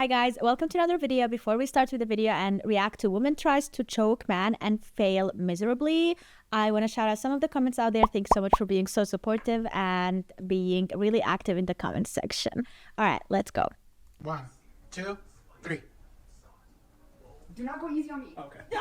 Hi guys, welcome to another video. Before we start with the video and react to woman tries to choke man and fail miserably, I want to shout out some of the comments out there. Thanks so much for being so supportive and being really active in the comment section. All right, let's go. 1, 2, 3. Do not go easy on me. Okay. Oh,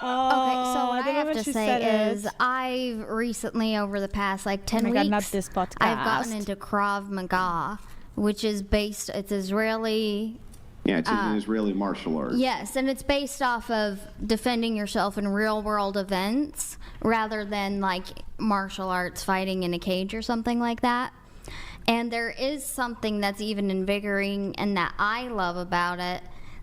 Okay, so what I have to say is it. I've recently, over the past like 10 Oh my God, weeks, not this podcast. I've gotten into Krav Maga, which is based, it's Israeli. Yeah, it's an Israeli martial art. Yes, and it's based off of defending yourself in real world events rather than like martial arts fighting in a cage or something like that. And there is something that's even invigorating and that I love about it.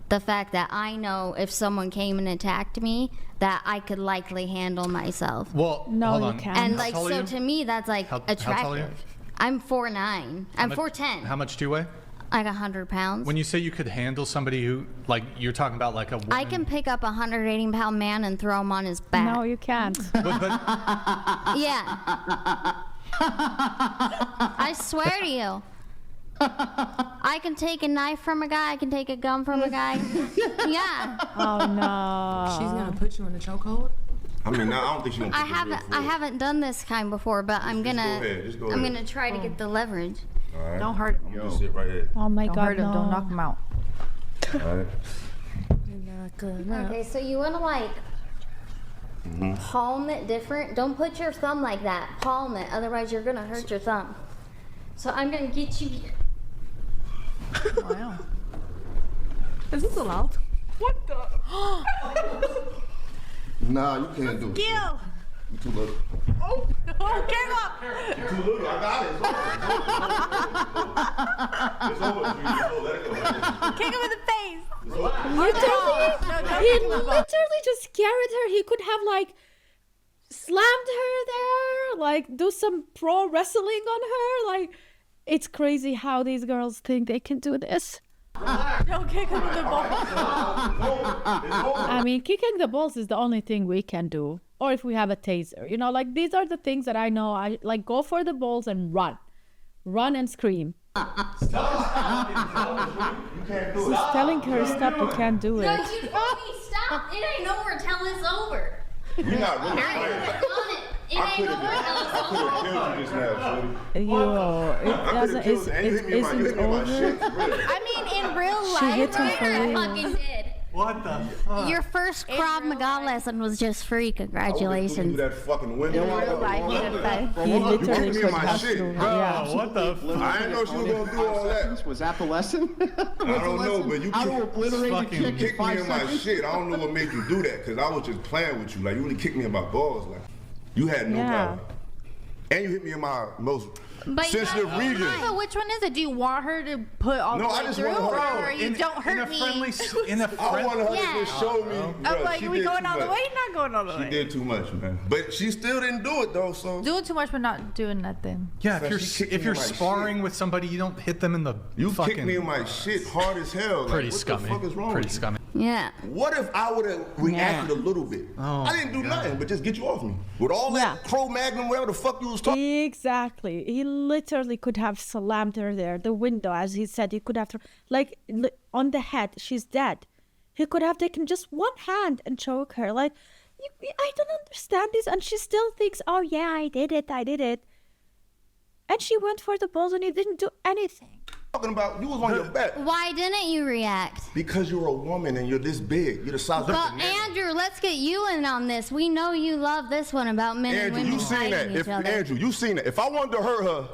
The fact that I know if someone came and attacked me, that I could likely handle myself. Well, No, hold you on. can't. And How like, tall are so you? to me, that's like How tall are you? attractive. I'm 4'9". I'm 4'10". How much do you weigh? Like 100 pounds. When you say you could handle somebody who, like, you're talking about like a woman. I can pick up a 180-pound man and throw him on his back. No, you can't. But Yeah. I swear to you. I can take a knife from a guy. I can take a gun from a guy. Yeah. Oh no. She's gonna put you in the chokehold. I mean, I don't think she's gonna. I haven't done this kind before, but I'm gonna. Just go I'm ahead. gonna try to get the leverage. All right. Don't hurt him. I'm gonna sit right here. Oh my Don't God, hurt him. no. Don't knock him out. All right. Okay, so you wanna like palm it different. Don't put your thumb like that. Palm it, otherwise you're gonna hurt your thumb. So I'm gonna get you. Wow. Is this allowed? What the? Nah, you can't do it. Gil! You too little. Oh, get up! You too little. I got it. It's over. It's over. It's over. Let it go. Kick him in the face! He literally just carried her. He could have like slammed her there, like do some pro wrestling on her. Like, it's crazy how these girls think they can do this. Don't kick him in the balls. I mean, kicking the balls is the only thing we can do. Or if we have a taser, you know, like these are the things that I know. I like go for the balls and run and scream. You can't do it. She's telling her stop. You can't do No, it. you told me stop. It ain't over till it's over. You're not really On fighting. it. It I ain't could over have till it's over. killed you just now, shorty. Yo, it I could doesn't. have killed you. And you hit me in my- you hit Isn't me in my over. shit. Really. I mean, in real She life, hit him for I real. fucking did. what the fuck? Your first Krav Maga lesson was just free. I would've threw you Congratulations. that fucking window. He You literally kicked me in could my have shit. thrown. Bro, Yeah. what the fuck? I didn't know she was gonna do all that. Was that the lesson? I don't know, but you How to kick- obliterate a fucking kick in Kicked me 5 in my seconds? shit. I don't know what made you do that, cause I was just playing with you. Like you really kicked me in my balls. Like you had no Yeah. power. And you hit me in my most But sensitive region. So which one is it? Do you want her to put all No, the I way just through, want her- or you don't hurt in a me? friendly, in a I friendly. wanted her Yeah. to just show me. I'm bruh, like, she are we did going too all the much. way? Not going all the She way. did too much, man. But she still didn't do it though. So Doing too much but not doing nothing. Yeah, She kicked if me you're in my sparring shit. with somebody, you don't hit them in the you fucking. kicked me in my shit hard as hell. Like, Pretty what scummy. the fuck is wrong Pretty with you? scummy. Yeah. What if I would have reacted a little bit? Oh, I didn't do nothing, but just get you off me with all that Yeah. Cro Magnum, whatever the fuck you was talking. Exactly. He literally could have slammed her there. The window, as he said, he could have like on the head. She's dead. He could have taken just one hand and choke her. Like, I don't understand this. And she still thinks, oh yeah, I did it. And she went for the balls and he didn't do anything. Talking about you was on your back Why didn't you react? because you're a woman and you're this big. You're the size of a Well, banana. Andrew, let's get you in on this. We know you love this one about men and Andrew, women you seen fighting that? each If other. Andrew, you seen that? If I wanted to hurt her,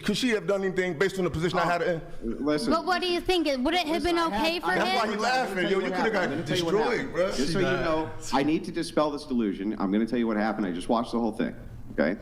could she have done anything based on the position I had her in? Listen. But what do you think? Would it have been okay for That's why him? he laughing. Yo, you could have got destroyed, bro. Just so you know, I need to dispel this delusion. I'm going to tell you what happened. I just watched the whole thing. Okay?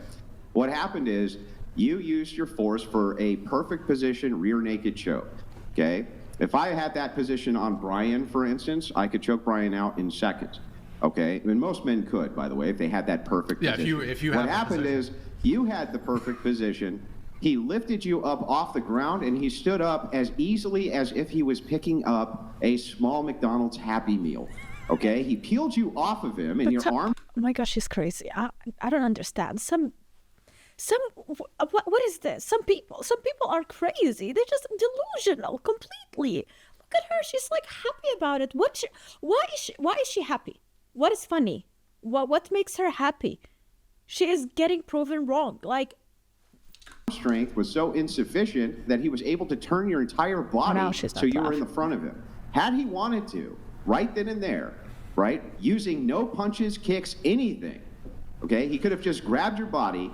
What happened is you used your force for a perfect position rear naked choke. Okay? If I had that position on Brian, for instance, I could choke Brian out in seconds. Okay? And most men could, by the way, if they had that perfect Yeah, position. if you what have the happened position. is you had the perfect position. He lifted you up off the ground and he stood up as easily as if he was picking up a small McDonald's Happy Meal. Okay? He peeled you off of him and your arm. Oh my gosh, she's crazy. I don't understand. What is this? Some people are crazy. They're just delusional completely. Look at her. She's like happy about it. Why is she happy? What is funny? What makes her happy? She is getting proven wrong. Like, strength was so insufficient that he was able to turn your entire body so you were in the front of him. Had he wanted to, right then and there, right, using no punches, kicks, anything, okay, he could have just grabbed your body,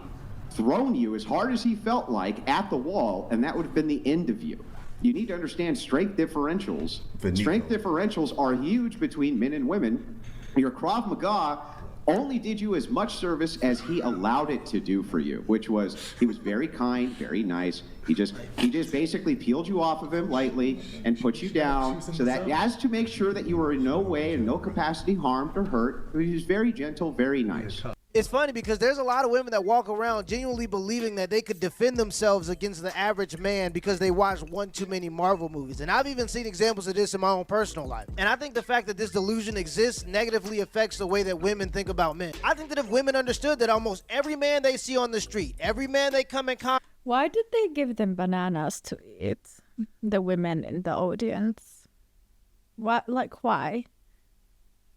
thrown you as hard as he felt like at the wall, and that would have been the end of you. You need to understand strength differentials. Strength differentials are huge between men and women. Your Krav Maga only did you as much service as he allowed it to do for you, which was he was very kind, very nice. He just basically peeled you off of him lightly and put you down so that as to make sure that you were in no way, in no capacity harmed or hurt. He was very gentle, very nice. It's funny because there's a lot of women that walk around genuinely believing that they could defend themselves against the average man because they watch one too many Marvel movies. And I've even seen examples of this in my own personal life. And I think the fact that this delusion exists negatively affects the way that women think about men. I think that if women understood that almost every man they see on the street, every man they come in contact. Why did they give them bananas to eat? The women in the audience. What? Like, why?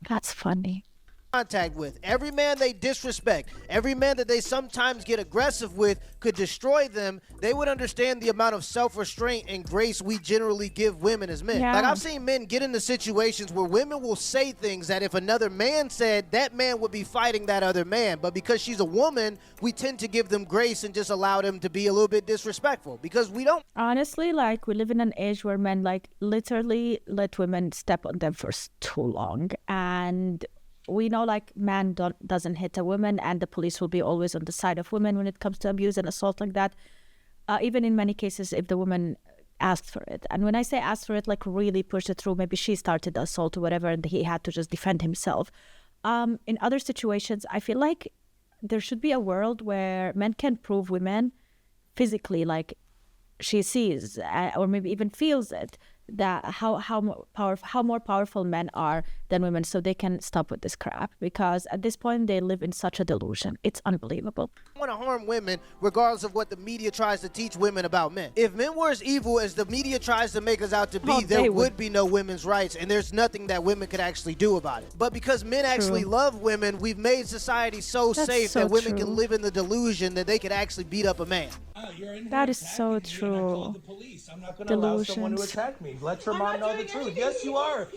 That's funny. Contact with. Every man they disrespect, every man that they sometimes get aggressive with could destroy them. They would understand the amount of self-restraint and grace we generally give women as men. Yeah. Like, I've seen men get into situations where women will say things that if another man said, that man would be fighting that other man. But because she's a woman, we tend to give them grace and just allow them to be a little bit disrespectful because we don't. Honestly, like, we live in an age where men like literally let women step on them for too long, and we know like man doesn't hit a woman, and the police will be always on the side of women when it comes to abuse and assault like that. Even in many cases, if the woman asked for it, and when I say asked for it, like really push it through, maybe she started the assault or whatever, and he had to just defend himself. In other situations, I feel like there should be a world where men can prove women physically, like she sees or maybe even feels it, that how more powerful men are than women, so they can stop with this crap, because at this point they live in such a delusion. It's unbelievable. I want to harm women regardless of what the media tries to teach women about men. If men were as evil as the media tries to make us out to be, there would be no women's rights, and there's nothing that women could actually do about it. But because men actually love women, we've made society so safe that women can live in the delusion that they could actually beat up a man. That is so true. I'm not going to allow someone to attack me. Let your mom know the truth. Yes, you are.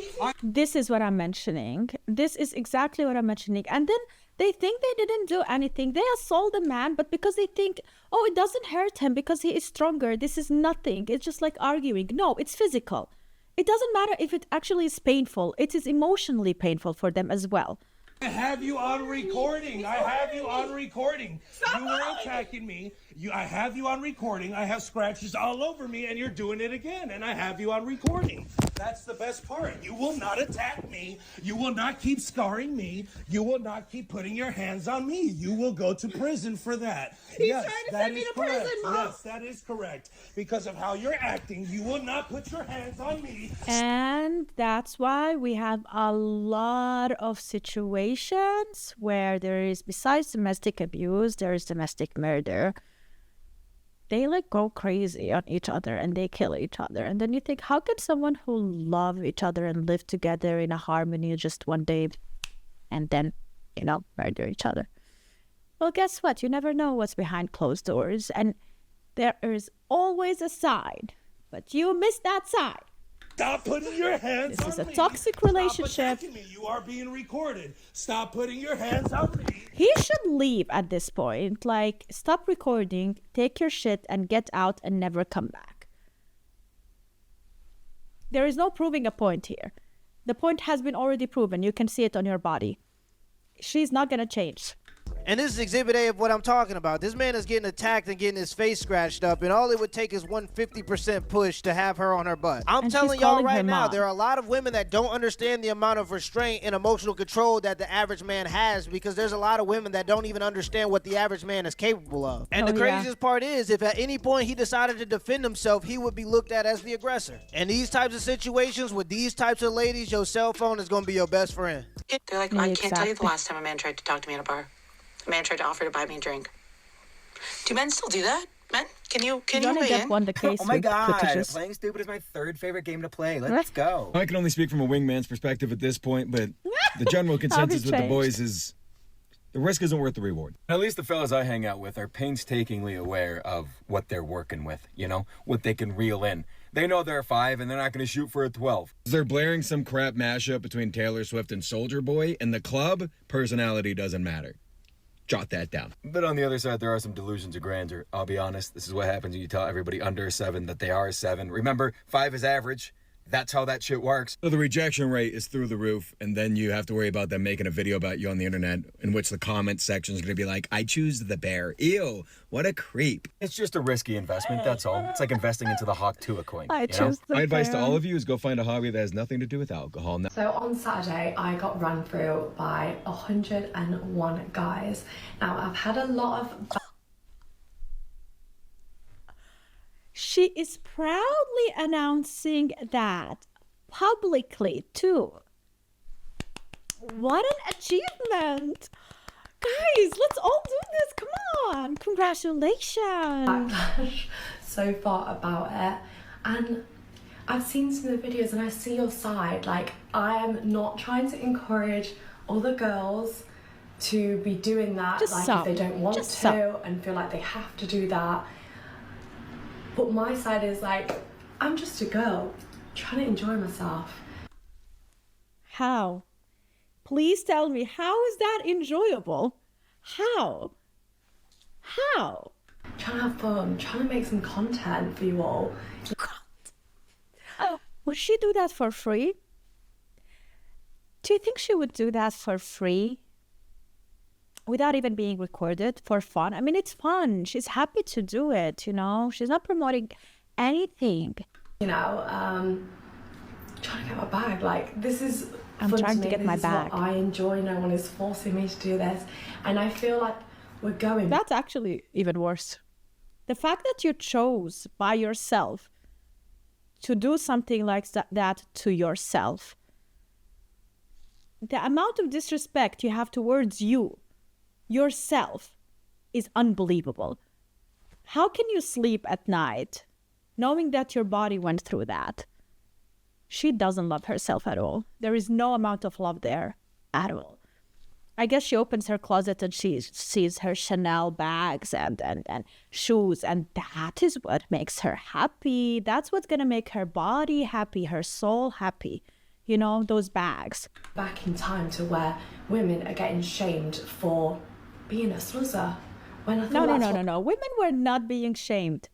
This is what I'm mentioning. This is exactly what I'm mentioning. And then they think they didn't do anything. They assault the man, but because they think, oh, it doesn't hurt him because he is stronger. This is nothing. It's just like arguing. No, it's physical. It doesn't matter if it actually is painful. It is emotionally painful for them as well. I have you on recording. I have you on recording. You were attacking me. I have you on recording. I have scratches all over me, and you're doing it again. And I have you on recording. That's the best part. You will not attack me. You will not keep scarring me. You will not keep putting your hands on me. You will go to prison for that. He's yes, trying to that send me is to correct. prison, Mom. Yes, that is correct. Because of how you're acting, you will not put your hands on me. And that's why we have a lot of situations where there is, besides domestic abuse, there is domestic murder. They like go crazy on each other and they kill each other. And then you think, how can someone who love each other and live together in a harmony just one day and then, murder each other? Well, guess what? You never know what's behind closed doors. And there is always a side, but you miss that side. Stop putting your hands on me. This is a toxic relationship. Stop attacking me. You are being recorded. Stop putting your hands on me. He should leave at this point. Like, stop recording, take your shit, and get out and never come back. There is no proving a point here. The point has been already proven. You can see it on your body. She's not going to change. And this is Exhibit A of what I'm talking about. This man is getting attacked and getting his face scratched up, and all it would take is 150% push to have her on her butt. I'm telling y'all right now, there are a lot of women that don't understand the amount of restraint and emotional control that the average man has, because there's a lot of women that don't even understand what the average man is capable of. And the craziest part is, if at any point he decided to defend himself, he would be looked at as the aggressor. In these types of situations with these types of ladies, your cell phone is going to be your best friend. They're like, I can't tell you the last time a man tried to talk to me at a bar. A man tried to offer to buy me a drink. Do men still do that? Men? Can you Johnny weigh Depp in? won the case Oh my with god, Cretaceous. playing stupid is my third favorite game to play. Let's go. I can only speak from a wingman's perspective at this point, but the general consensus with the boys is the risk isn't worth the reward. At least the fellas I hang out with are painstakingly aware of what they're working with, you know, what they can reel in. They know they're 5 and they're not going to shoot for a 12. They're blaring some crap mashup between Taylor Swift and Soulja Boy, and the club, personality doesn't matter. Jot that down. But on the other side, there are some delusions of grandeur. I'll be honest, this is what happens when you tell everybody under 7 that they are 7. Remember, 5 is average. That's how that shit works. So the rejection rate is through the roof, and then you have to worry about them making a video about you on the internet in which the comment section is going to be like, I choose the bear. Ew, what a creep. It's just a risky investment, that's all. It's like investing into the Hawk Tuah coin. I choose the My advice to bear. all of you is go find a hobby that has nothing to do with alcohol. So on Saturday, I got run through by 101 guys. Now, I've had a lot of... She is proudly announcing that publicly, too. What an achievement! Guys, let's all do this. Come on. Congratulations. Backlash so far about it. And I've seen some of the videos and I see your side. Like, I am not trying to encourage other girls to be doing that. Just like, some. if they don't want Just to some. and feel like they have to do that. But my side is like, I'm just a girl trying to enjoy myself. How? Please tell me, how is that enjoyable? How? How? Trying to have fun, trying to make some content for you all. Would she do that for free? Do you think she would do that for free? Without even being recorded, for fun? I mean, it's fun. She's happy to do it, you know? She's not promoting anything. You know, trying to get my bag. Like, this is I'm fun trying to to me. get This my is bag. what I enjoy. No one is forcing me to do this. And I feel like we're going. That's actually even worse. The fact that you chose by yourself to do something like that to yourself, the amount of disrespect you have towards yourself, is unbelievable. How can you sleep at night knowing that your body went through that? She doesn't love herself at all. There is no amount of love there at all. I guess she opens her closet and she sees her Chanel bags and shoes, and that is what makes her happy. That's what's going to make her body happy, her soul happy. You know, those bags. Back in time to where women are getting shamed for being a sluzzer. When I thought No. Women were not being shamed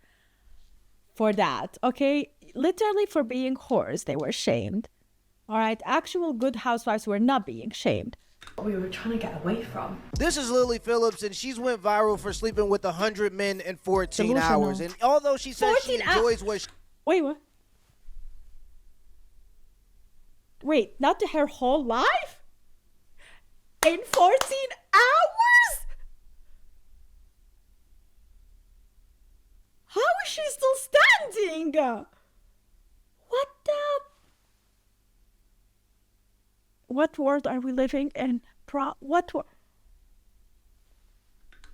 for that, okay? Literally for being whores, they were shamed. All right? Actual good housewives were not being shamed. we were trying to get away from. This is Lily Phillips, and she's went viral for sleeping with 100 men in 14 Delusional. hours. And although she says she 14 enjoys what she... Wait, what? Wait, not her whole life? In 14 hours? How is she still standing? What the... What world are we living in?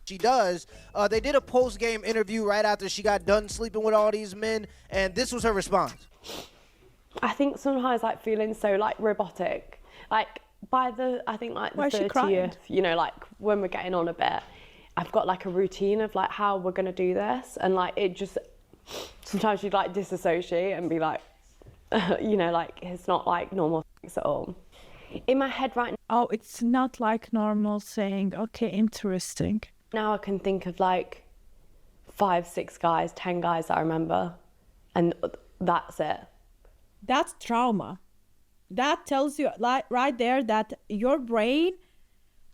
She does. They did a post-game interview right after she got done sleeping with all these men, and this was her response. I think sometimes like feeling so like robotic, like by the I think like the Why is she crying? 30th, you know, like when we're getting on a bit, I've got like a routine of like how we're gonna do this, and like it just sometimes you'd like disassociate and be like, you know, like it's not like normal things at all. In my head right now. Oh, it's not like normal saying, okay, interesting. Now I can think of like 5, 6 guys, 10 guys that I remember, and that's it. That's trauma. That tells you like right there that your brain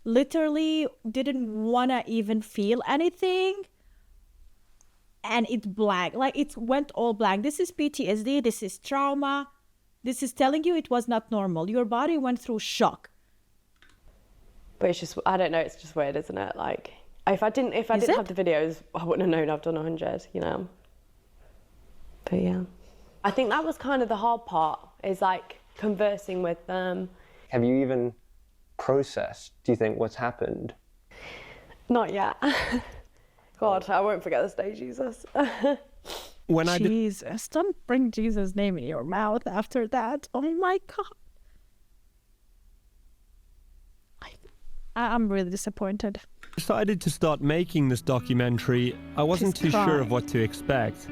literally didn't want to even feel anything, and it's blank. Like it went all blank. This is PTSD. This is trauma. This is telling you it was not normal. Your body went through shock. But it's just, I don't know, it's just weird, isn't it? Like, if I didn't have the videos, I wouldn't have known I've done 100, you know? But yeah. I think that was kind of the hard part, is like conversing with them. Have you even processed, do you think, what's happened? Not yet. God, I won't forget this day, Jesus. When I Jesus, don't bring Jesus' name in your mouth after that. Oh my God. I'm really disappointed. decided to start making this documentary, I wasn't too sure of what to expect.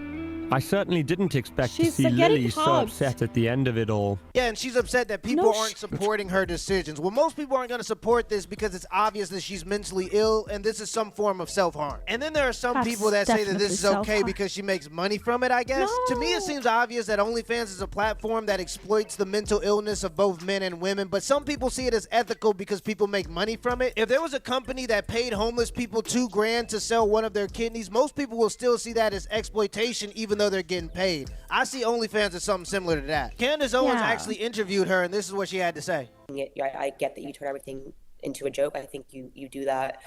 I certainly didn't expect to see Lily so upset at the end of it all. Yeah, and she's upset that people aren't supporting her decisions. Well, most people aren't going to support this because it's obvious that she's mentally ill and this is some form of self-harm. And then there are some people that say that this is okay because she makes money from it, I guess. To me, it seems obvious that OnlyFans is a platform that exploits the mental illness of both men and women, but some people see it as ethical because people make money from it. If there was a company that paid homeless people $2,000 to sell one of their kidneys, most people will still see that as exploitation, even though they're getting paid. I see OnlyFans as something similar to that. Candace Owens actually interviewed her, and this is what she had to say. I get that you turn everything into a joke. I think you do that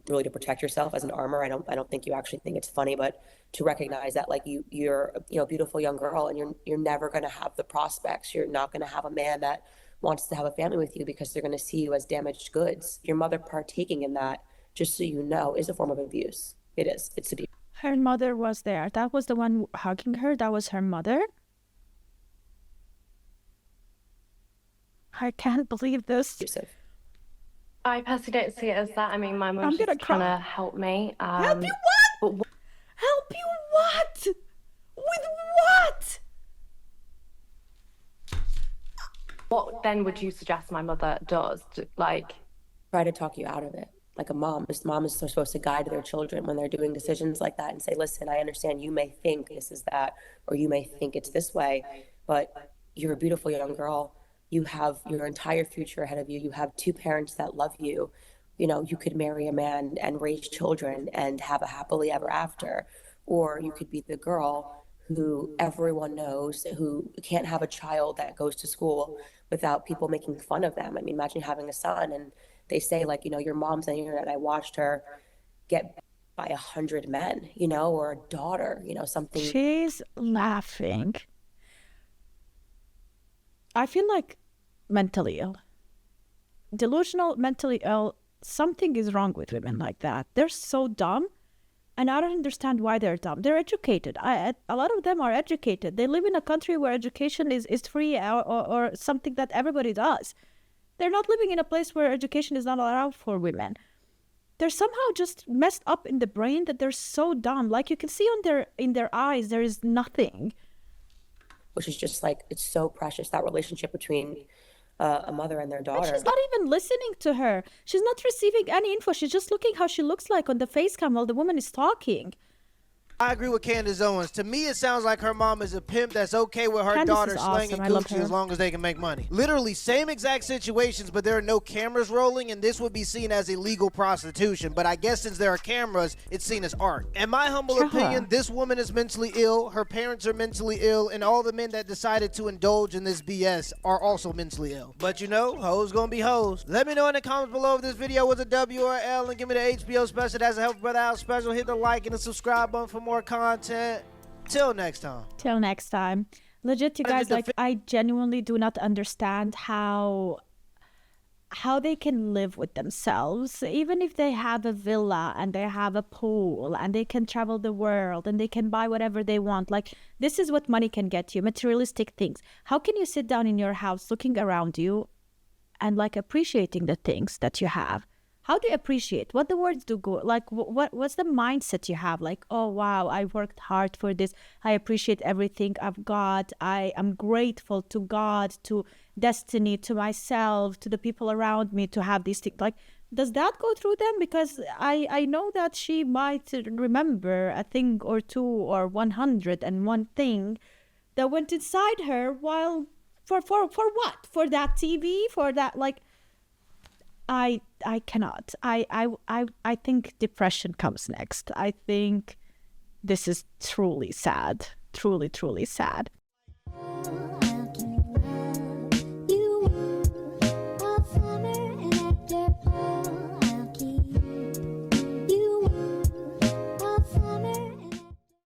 really to protect yourself as an armor. I don't think you actually think it's funny, but to recognize that like you're a beautiful young girl, and you're never going to have the prospects. You're not going to have a man that wants to have a family with you because they're going to see you as damaged goods. Your mother partaking in that, just so you know, is a form of abuse. It is. It's abuse. Her mother was there. That was the one hugging her. That was her mother. I can't believe this. I personally don't see it as that. I mean, my mum's just trying to help me. Help you what? Help you what? With what? What then would you suggest my mother does? Try to talk you out of it. Like a mom. This mom is supposed to guide their children when they're doing decisions like that and say, listen, I understand you may think this is that, or you may think it's this way, but you're a beautiful young girl. You have your entire future ahead of you. You have two parents that love you. You know, you could marry a man and raise children and have a happily ever after. Or you could be the girl who everyone knows, who can't have a child that goes to school without people making fun of them. I mean, imagine having a son and they say, like, you know, your mom's on the internet, I watched her get by 100 men, you know, or a daughter, you know, something. She's laughing. I feel like mentally ill. Delusional, mentally ill. Something is wrong with women like that. They're so dumb, and I don't understand why they're dumb. They're educated. A lot of them are educated. They live in a country where education is free or something that everybody does. They're not living in a place where education is not allowed for women. They're somehow just messed up in the brain that they're so dumb. Like you can see in their eyes, there is nothing. Which is just like, it's so precious, that relationship between a mother and their daughter. And she's not even listening to her. She's not receiving any info. She's just looking how she looks like on the face cam while the woman is talking. I agree with Candace Owens. To me, it sounds like her mom is a pimp that's okay with her daughter slanging coochie as long as they can make money. Literally, same exact situations, but there are no cameras rolling, and this would be seen as illegal prostitution. But I guess since there are cameras, it's seen as art. In my humble opinion, this woman is mentally ill, her parents are mentally ill, and all the men that decided to indulge in this BS are also mentally ill. But you know, hoes gonna be hoes. Let me know in the comments below if this video was a W or L, and give me the HBO special that's a Help Brother Out special. Hit the like and the subscribe button for more content. Till next time. Till next time. Legit, you guys, like, I genuinely do not understand how they can live with themselves, even if they have a villa and they have a pool and they can travel the world and they can buy whatever they want. Like, this is what money can get you, materialistic things. How can you sit down in your house looking around you and like appreciating the things that you have? How do you appreciate? What the words do go? Like, what's the mindset you have? Like, oh, wow, I worked hard for this. I appreciate everything I've got. I am grateful to God, to destiny, to myself, to the people around me to have these things. Like, does that go through them? Because I know that she might remember a thing or two or 101 thing that went inside her while, for what? For that TV? For that, like... I cannot. I think depression comes next. I think this is truly sad. Truly, truly sad.